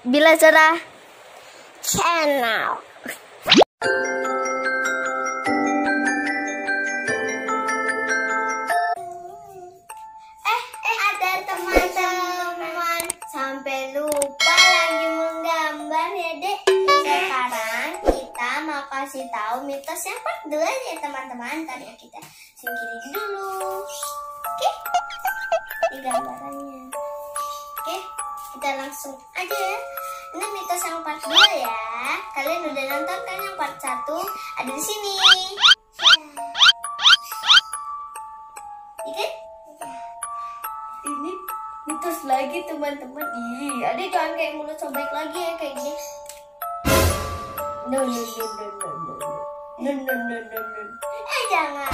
Bila Zara Channel. Ada teman-teman sampai lupa lagi menggambar ya Dek. Sekarang kita mau kasih tahu mitos yang part 2 ya teman-teman. Tadi kita singkirin dulu. Oke, ini gambarannya. Oke, kita langsung aja ya. Ini mitos yang part 2 ya. Kalian udah nonton kan yang part 1? Ada di sini. Oke? Ini mitos lagi teman-teman. Ih, ada jangan kayak mulut sobek lagi ya kayak gini. No. Jangan.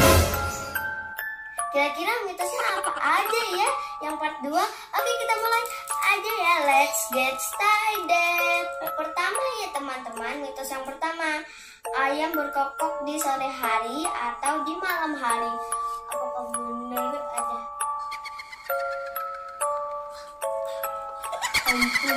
Kira-kira mitosnya apa aja ya yang part 2? Oke, kita mulai aja ya. Let's get started. Pertama ya teman-teman, mitos yang pertama. Ayam berkokok di sore hari atau di malam hari. Apakah benar ada? Hantu.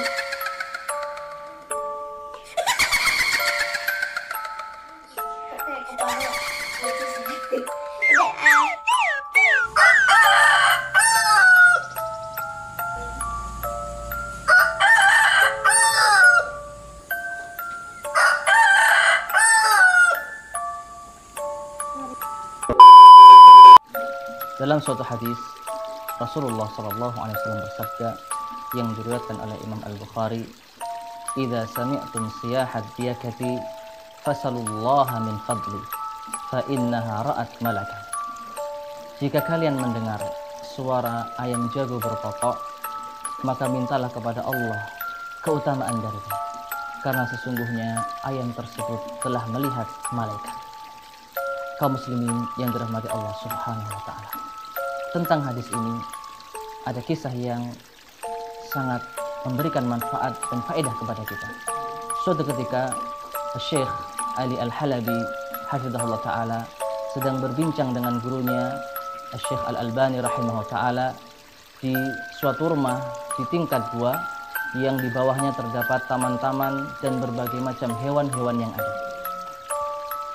Dalam suatu hadis, Rasulullah SAW bersabda yang diriwayatkan oleh Imam Al-Bukhari, "Idza sami'tum siyahat diyakati fasalullaha min fadli, fa innaha ra'at malakan." Jika kalian mendengar suara ayam jago berkokok, maka mintalah kepada Allah keutamaan darinya, karena sesungguhnya ayam tersebut telah melihat malaikat. Kaum muslimin yang dirahmati Allah Subhanahu wa taala. Tentang hadis ini ada kisah yang sangat memberikan manfaat dan faedah kepada kita. Suatu ketika Syekh Ali Al-Halabi hafizahullah taala sedang berbincang dengan gurunya Syekh Al-Albani rahimahullah taala di suatu rumah di tingkat 2 yang di bawahnya terdapat taman-taman dan berbagai macam hewan-hewan yang ada.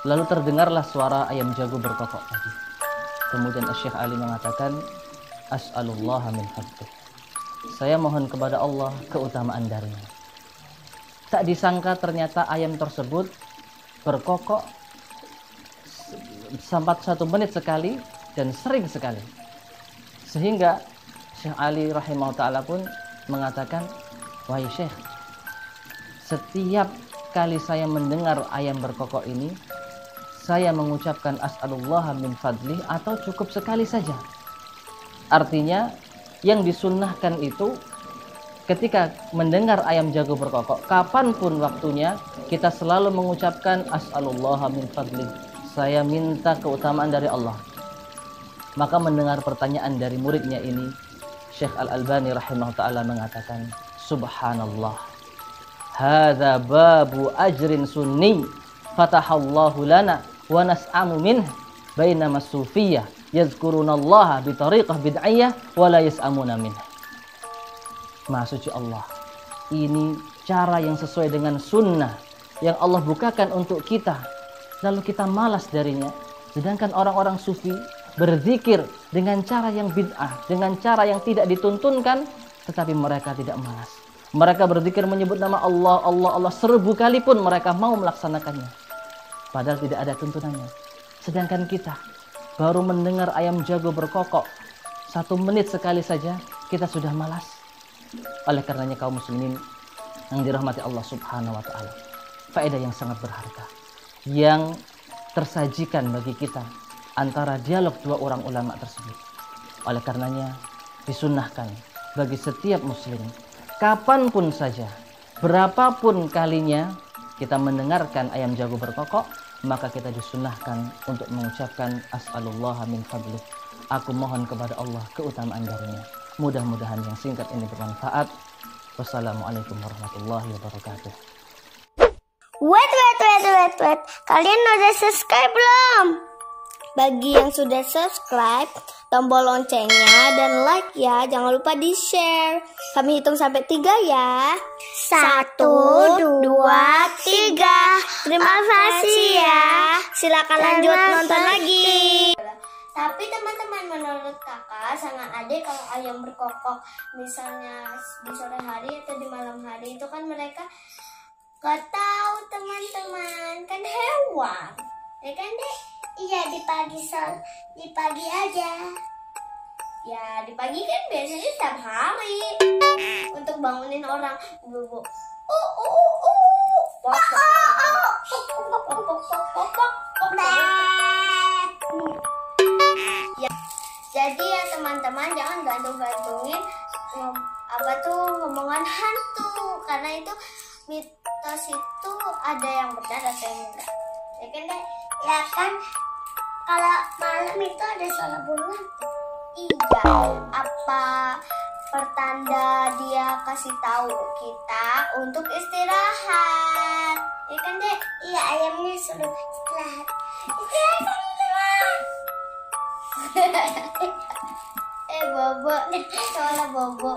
Lalu terdengarlah suara ayam jago berkokok tadi. Kemudian Syekh Ali mengatakan, "As'alullaha min fadlih." Saya mohon kepada Allah keutamaan darinya. Tak disangka ternyata ayam tersebut berkokok sampai 1 menit sekali dan sering sekali. Sehingga Syekh Ali rahimahullah ta'ala pun mengatakan, "Wahai Syekh, setiap kali saya mendengar ayam berkokok ini, saya mengucapkan as'alullah min fadlih atau cukup sekali saja." Artinya yang disunnahkan itu ketika mendengar ayam jago berkokok, kapanpun waktunya, kita selalu mengucapkan as'alullah min fadlih. Saya minta keutamaan dari Allah. Maka mendengar pertanyaan dari muridnya ini, Syekh Al-Albani rahimahullah ta'ala mengatakan, "Subhanallah, hadza babu ajrin sunni fatahallahu lana wa nas'amu minh bainama sufiyah yazkurunallaha bi tariqah bid'ayyah wa la yas'amuna minh." Maha suci Allah, ini cara yang sesuai dengan sunnah yang Allah bukakan untuk kita, lalu kita malas darinya. Sedangkan orang-orang sufi berzikir dengan cara yang bid'ah, dengan cara yang tidak dituntunkan, tetapi mereka tidak malas. Mereka berzikir menyebut nama Allah, Allah, Allah 1000 kali pun mereka mau melaksanakannya, padahal tidak ada tuntunannya. Sedangkan kita baru mendengar ayam jago berkokok 1 menit sekali saja, kita sudah malas. Oleh karenanya kaum muslimin yang dirahmati Allah Subhanahu wa ta'ala, faedah yang sangat berharga yang tersajikan bagi kita antara dialog 2 orang ulama tersebut. Oleh karenanya disunnahkan bagi setiap muslim, kapanpun saja, berapapun kalinya kita mendengarkan ayam jago berkokok, maka kita disunnahkan untuk mengucapkan as'alullah min fadlih. Aku mohon kepada Allah keutamaan darinya. Mudah-mudahan yang singkat ini bermanfaat. Wassalamualaikum warahmatullahi wabarakatuh. Wait. Kalian udah subscribe belum? Bagi yang sudah subscribe, tombol loncengnya dan like ya. Jangan lupa di share. Kami hitung sampai 3 ya. 1, 2, 3. Terima kasih ya. Silakan lanjut nonton lagi. Tapi teman-teman, menurut kakak sama adik, kalau ayam berkokok misalnya di sore hari atau di malam hari itu kan mereka gak tahu teman-teman, kan hewan, ya kan dek? Iya, di pagi aja. Ya di pagi kan biasanya setiap hari untuk bangunin orang. Bobo. Ya, jadi ya teman-teman, jangan gantung-gantungin ngomongan hantu, karena itu mitos itu ada yang benar ada yang enggak. Ya kan deh? Ya kan, kalau malam itu ada suara burung hantu. Iya, apa pertanda dia kasih tahu kita untuk istirahat? Ya kan deh? Iya, ayamnya suruh istirahat. Istirahat teman-teman. Bobo, soalnya bobo.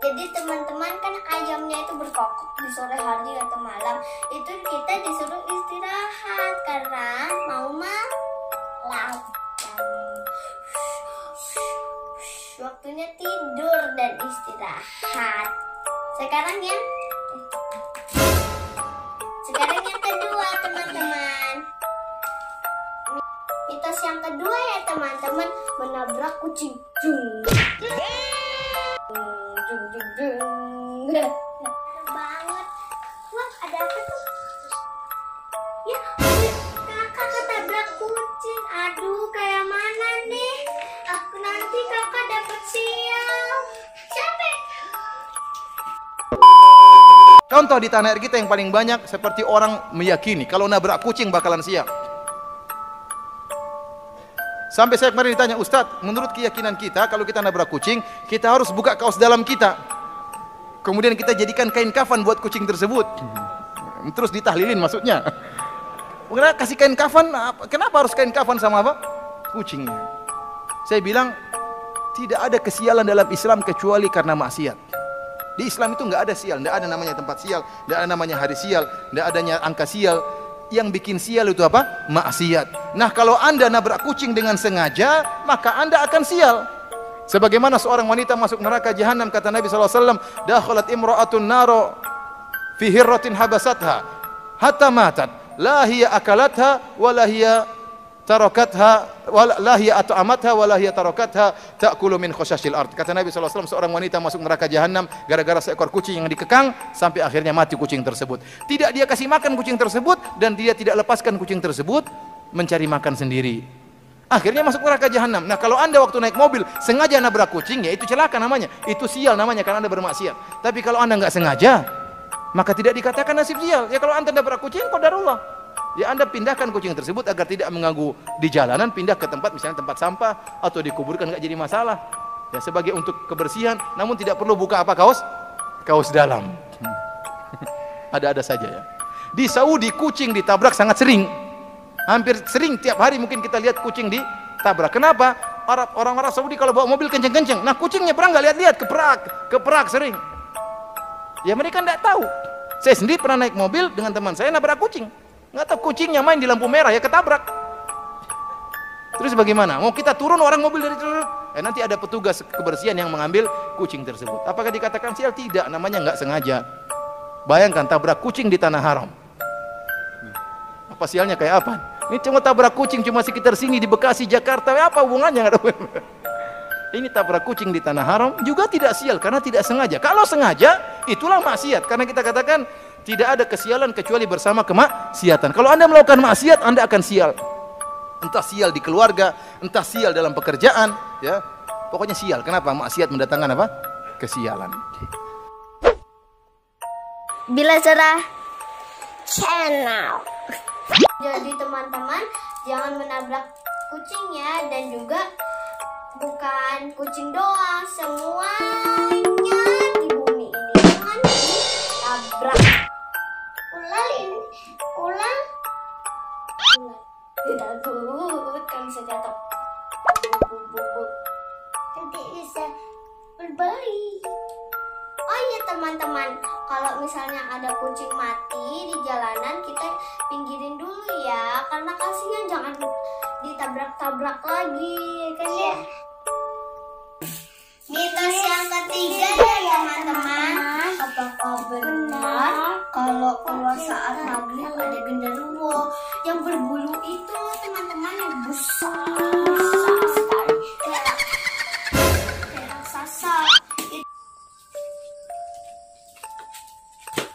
Jadi teman-teman, kan ayamnya itu berkokok di sore hari atau malam. Itu kita disuruh istirahat karena mau malam. Waktunya tidur dan istirahat. Sekarang yang kedua teman-teman. Mitos yang kedua ya teman-teman, menabrak kucing. Banget. Wah, ada apa tuh? Ya, kakak ketabrak kucing. Aduh, kayak mana nih? Aku nanti kakak dapat sial. Siapa? Contoh di tanah air kita yang paling banyak seperti orang meyakini kalau nabrak kucing bakalan sial. Sampai saya kemarin ditanya, Ustadz, menurut keyakinan kita kalau kita nabrak kucing, kita harus buka kaos dalam kita. Kemudian kita jadikan kain kafan buat kucing tersebut. Terus ditahlilin maksudnya. Kenapa kasih kain kafan? Kenapa harus kain kafan sama apa? Kucingnya. Saya bilang, tidak ada kesialan dalam Islam kecuali karena maksiat. Di Islam itu nggak ada sial, nggak ada namanya tempat sial, nggak ada namanya hari sial, nggak adanya angka sial. Yang bikin sial itu apa? Maksiat. Nah, kalau Anda nabrak kucing dengan sengaja, maka Anda akan sial. Sebagaimana seorang wanita masuk neraka jahanam, kata Nabi SAW, dakhalat imra'atun naro fi hirratin habasatha hatta matat la hiya akalatha wa la hiya tarakatha wa la hiya at'amatha wa la hiya tarakatha ta'kulu min khashashil ard. Kata Nabi SAW, seorang wanita masuk neraka jahanam gara-gara seekor kucing yang dikekang sampai akhirnya mati kucing tersebut. Tidak dia kasih makan kucing tersebut dan dia tidak lepaskan kucing tersebut, mencari makan sendiri. Akhirnya masuk neraka jahanam. Nah, kalau Anda waktu naik mobil sengaja nabrak kucing, ya itu celaka namanya, itu sial namanya karena Anda bermaksiat. Tapi kalau Anda nggak sengaja, maka tidak dikatakan nasib sial. Ya kalau Anda nabrak kucing, qadarullah. Ya Anda pindahkan kucing tersebut agar tidak mengganggu di jalanan, pindah ke tempat misalnya tempat sampah atau dikuburkan, nggak jadi masalah. Ya sebagai untuk kebersihan, namun tidak perlu buka apa kaos dalam. Ada-ada saja ya. Di Saudi kucing ditabrak sangat sering. Hampir sering, tiap hari mungkin kita lihat kucing ditabrak. Kenapa? Orang-orang Saudi kalau bawa mobil kenceng-kenceng, nah kucingnya pernah nggak lihat-lihat, keperak sering. Ya mereka nggak tahu. Saya sendiri pernah naik mobil dengan teman saya nabrak kucing. Nggak tahu kucingnya main di lampu merah ya ketabrak. Terus bagaimana? Mau kita turun orang mobil dari nanti ada petugas kebersihan yang mengambil kucing tersebut. Apakah dikatakan sial? Tidak, namanya nggak sengaja. Bayangkan tabrak kucing di tanah haram. Apa sialnya kayak apa? Ini cuma tabrak kucing cuma sekitar sini di Bekasi, Jakarta, apa hubungannya? Ini tabrak kucing di tanah haram juga tidak sial karena tidak sengaja. Kalau sengaja itulah maksiat, karena kita katakan tidak ada kesialan kecuali bersama kemaksiatan. Kalau Anda melakukan maksiat, Anda akan sial. Entah sial di keluarga, entah sial dalam pekerjaan, ya. Pokoknya sial. Kenapa? Maksiat mendatangkan apa? Kesialan. Bila Cerah Channel. Jadi teman-teman, jangan menabrak kucingnya, dan juga bukan kucing doang, semuanya di bumi ini jangan ditabrak. Ular takut kalau bisa jatuh. nanti bisa berbeli. Oh iya teman-teman, kalau misalnya ada kucing mati di jalanan, kita pinggirin dulu ya, karena kasihan, jangan ditabrak-tabrak lagi, kan ya. Mitos yang ketiga ya teman-teman, apakah benar kalau keluar saat maghrib ada genderuwo yang berbulu itu teman-teman, yang besar sekali kayak raksasa.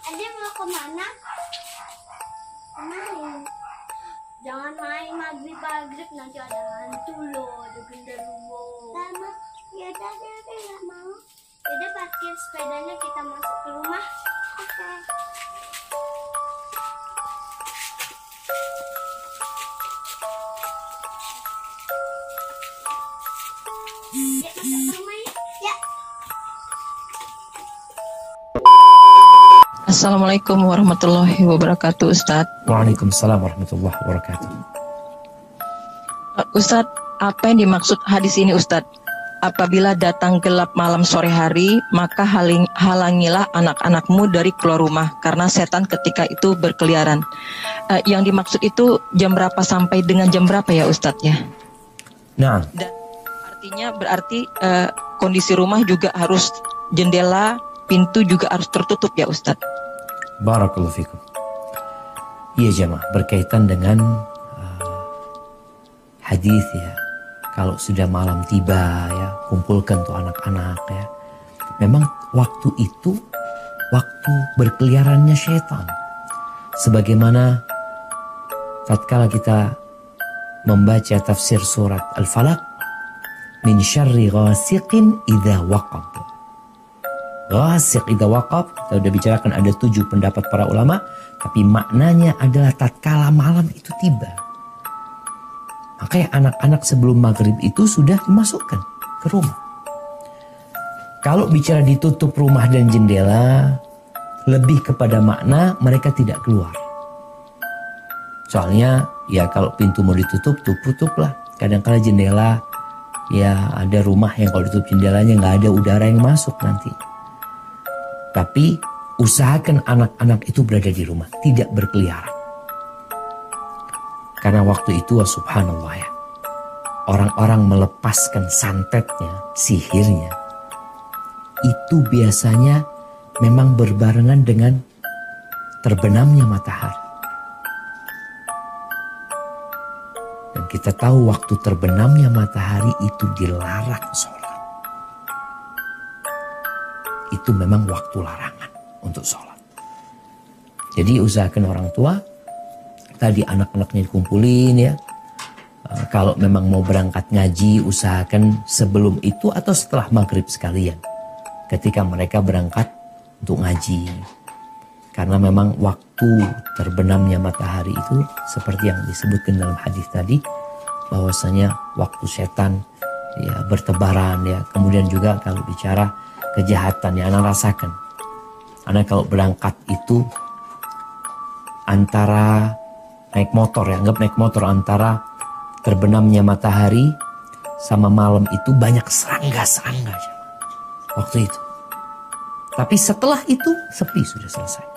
Adik mau kemana? Main. Jangan main maghrib nanti ada hantu loh, ada genderuwo. Mama, ya udah nggak mau. Udah parkir sepedanya, kita masuk ke rumah. Oke. Ya, masuk ke rumah ya. Ya. Assalamualaikum warahmatullahi wabarakatuh, Ustadz. Waalaikumsalam warahmatullahi wabarakatuh. Ustadz, apa yang dimaksud hadis ini, Ustadz? Apabila datang gelap malam sore hari, maka halangilah anak-anakmu dari keluar rumah, karena setan ketika itu berkeliaran. Yang dimaksud itu jam berapa sampai dengan jam berapa ya, Ustadz ya? Nah, Dan artinya berarti kondisi rumah juga harus jendela, pintu juga harus tertutup ya, Ustadz? barakallahu fikum. Iya jemaah, berkaitan dengan hadis ya. Kalau sudah malam tiba ya, kumpulkan tuh anak-anak ya. Memang waktu itu waktu berkeliarannya syaitan. Sebagaimana tatkala kita membaca tafsir surat Al-Falaq, min syarri ghasiqin idza waqab. Ghasiq idza waqab, kita sudah bicarakan ada 7 pendapat para ulama, tapi maknanya adalah tatkala malam itu tiba. Makanya anak-anak sebelum maghrib itu sudah dimasukkan ke rumah. Kalau bicara ditutup rumah dan jendela, lebih kepada makna mereka tidak keluar. Soalnya ya kalau pintu mau ditutup, tutuplah. Kadang-kadang jendela, ya ada rumah yang kalau ditutup jendelanya nggak ada udara yang masuk nanti. Tapi usahakan anak-anak itu berada di rumah, tidak berkeliaran. Karena waktu itu subhanallah ya, orang-orang melepaskan santetnya, sihirnya, itu biasanya memang berbarengan dengan terbenamnya matahari. Dan kita tahu waktu terbenamnya matahari itu dilarang sholat. Itu memang waktu larangan untuk sholat. Jadi usahakan orang tua, tadi anak-anaknya dikumpulin ya. Kalau memang mau berangkat ngaji, usahakan sebelum itu atau setelah maghrib sekalian. Ketika mereka berangkat untuk ngaji. Karena memang waktu terbenamnya matahari itu seperti yang disebutkan dalam hadis tadi, bahwasanya waktu setan ya bertebaran ya. Kemudian juga kalau bicara kejahatan ya, anak rasakan. Anak kalau berangkat itu antara naik motor ya, anggap naik motor, antara terbenamnya matahari sama malam itu banyak serangga-serangga waktu itu. Tapi setelah itu sepi, sudah selesai.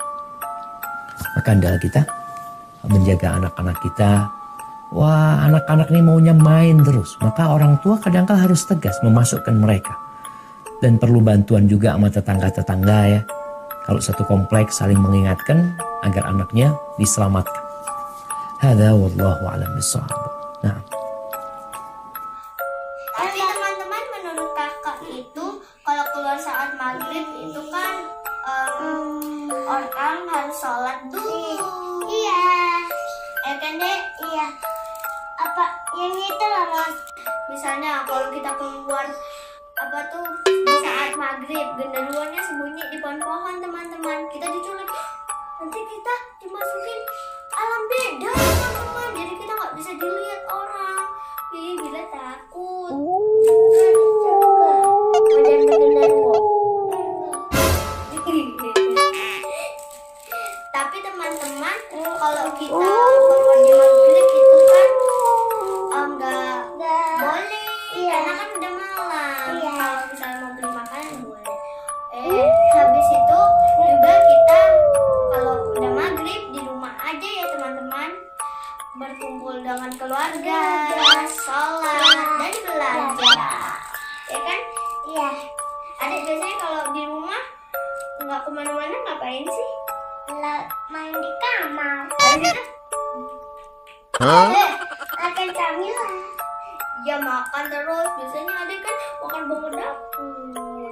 Maka hendaklah kita menjaga anak-anak kita. Wah, anak-anak ini maunya main terus. Maka orang tua kadang-kadang harus tegas memasukkan mereka. Dan perlu bantuan juga sama tetangga-tetangga ya. Kalau satu kompleks saling mengingatkan agar anaknya diselamatkan. Hadza wallahu a'lam bissawab. Nah. Tapi teman-teman, menurut kakak itu kalau keluar saat maghrib itu kan orang harus sholat dulu. Iya. Ya kan dek? Iya. Apa yang itu lah mas? Misalnya kalau kita keluar di saat maghrib, genderuwonya sembunyi di pohon-pohon teman-teman, kita diculik, nanti kita dimasukin alam beda teman-teman, jadi kita nggak bisa dilihat orang. Bila takut. Wajan genderuwo. Tapi teman-teman, kalau kita keluar di maghrib itu kan nggak boleh, karena kan udah malam. Iya. Adik biasanya kalau di rumah nggak kemana-mana ngapain sih? Main di kamar. Makan camilan. Ya makan terus. Biasanya adik kan makan bangun dapur.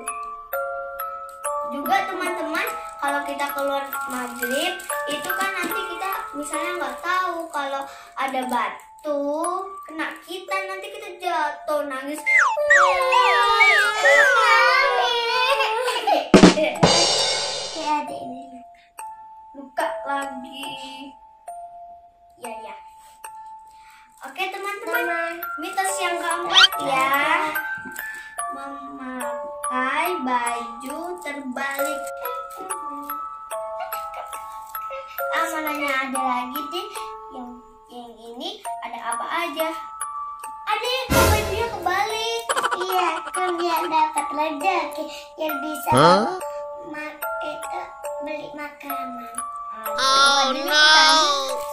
Juga teman-teman, kalau kita keluar maghrib itu kan nanti kita misalnya nggak tahu kalau ada batu kena kita, nanti kita jatuh nangis. Ya ada ini luka lagi. Ya. Oke teman-teman, mitos yang keempat ya, memakai baju terbalik. Mananya ada lagi deh, yang ini ada apa aja? Ada yang bajunya kebalik. Iya, kan dia dapat rezeki yang bisa itu beli makanan. Oh no!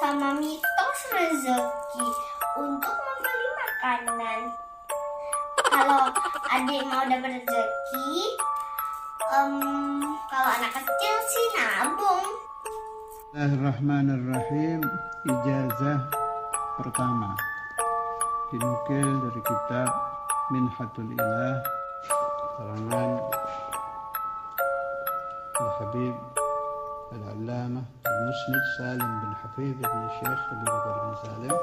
Sama mitos rezeki untuk membeli makanan. Kalau adik mau dapat rezeki, kalau anak kecil sih nabung. Bismillahirrahmanirrahim. Ijazah pertama dinukil dari kitab Minhatul Ilah karangan Al-Habib Al-Allamah Al-Musnid Salim bin Hafidh bin Syekh Abu Bakar bin Salim,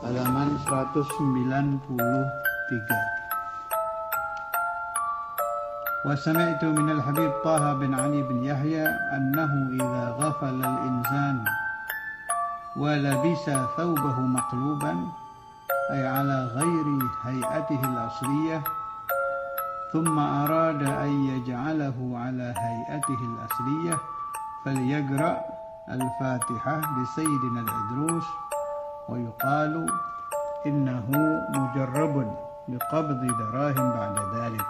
halaman 193. وسمعت من الحبيب طه بن علي بن يحيى أنه إذا غفل الإنسان ولبس ثوبه مقلوبا أي على غير هيئته الأصلية ثم أراد أن يجعله على هيئته الأصلية فليقرأ الفاتحة لسيدنا العدروس ويقال إنه مجرب بقبض دراهم بعد ذلك.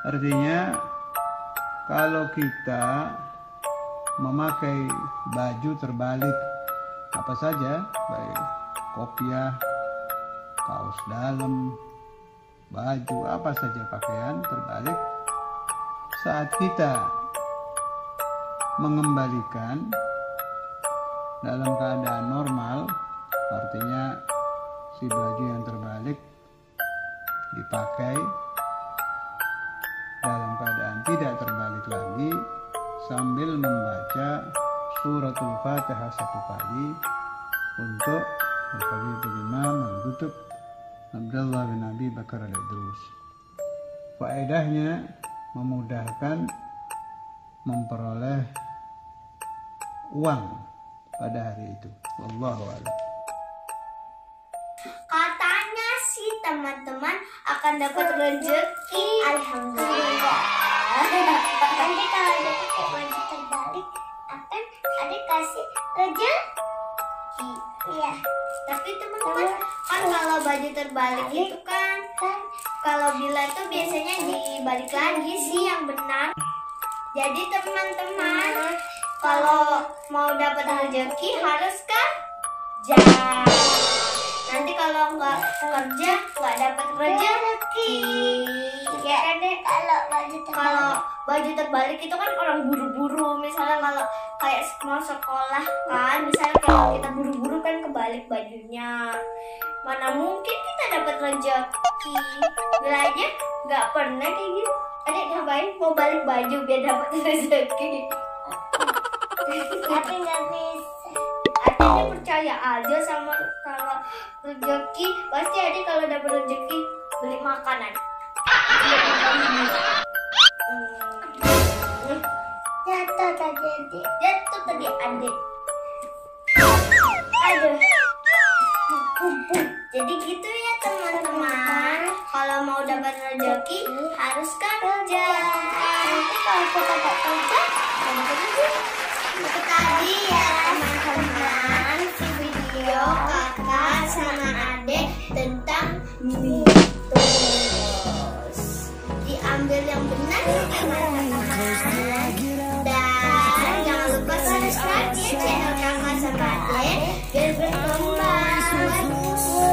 Artinya, kalau kita memakai baju terbalik apa saja, baik kopiah, kaos dalam, baju, apa saja pakaian terbalik, saat kita mengembalikan dalam keadaan normal, artinya si baju yang terbalik dipakai dalam keadaan tidak terbalik lagi sambil membaca suratul Fatihah satu kali untuk Al-Habibul Imam Al-Qutb Abdullah bin Abi Bakar Al-Idrus. Faedahnya memudahkan memperoleh uang pada hari itu. Wallahu a'lam. Katanya sih teman-teman akan dapat rezeki. Alhamdulillah. Nanti kalau ada pakai baju terbalik akan ada kasih rezeki. Iya. Tapi teman-teman kan kalau baju terbalik itu kan kalau bila itu biasanya dibalik lagi sih yang benar. Jadi teman-teman kalau mau dapat rezeki harus kerja. Nanti kalau nggak kerja nggak dapat rezeki. Ya kan deh, kalau baju terbalik itu kan orang buru-buru. Misalnya kalau kayak mau sekolah kan, misalnya kalau kita buru-buru kan kebalik bajunya. Mana mungkin kita dapat rezeki? Bila aja nggak pernah kayak gitu. Adik ngapain mau balik baju biar dapat rezeki? Tapi nggak bisa. Adiknya percaya aja sama kalau rezeki, pasti adik kalau dapat rezeki beli makanan. Jatuh tadi adik. Aduh. Jadi gitu ya teman-teman. Kalau mau dapat rezeki harus kerja. Nanti kalau kita dapat kerja, itu tadi ya teman-teman video kakak sama adik tentang mitos. Diambil yang benar teman-teman. Dan jangan lupa subscribe ya channel kakak sama adik biar berkembang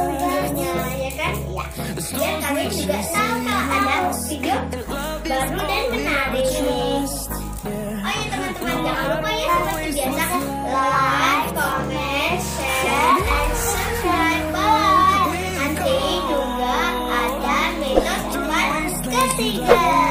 videonya ya kan? Ya. Biar kalian juga tahu kalau ada video baru dan menarik. Oh ya teman-teman, jangan lupa ya seperti biasa like, comment, share, and subscribe. Bye. Nanti juga ada mitos 4 ketiga.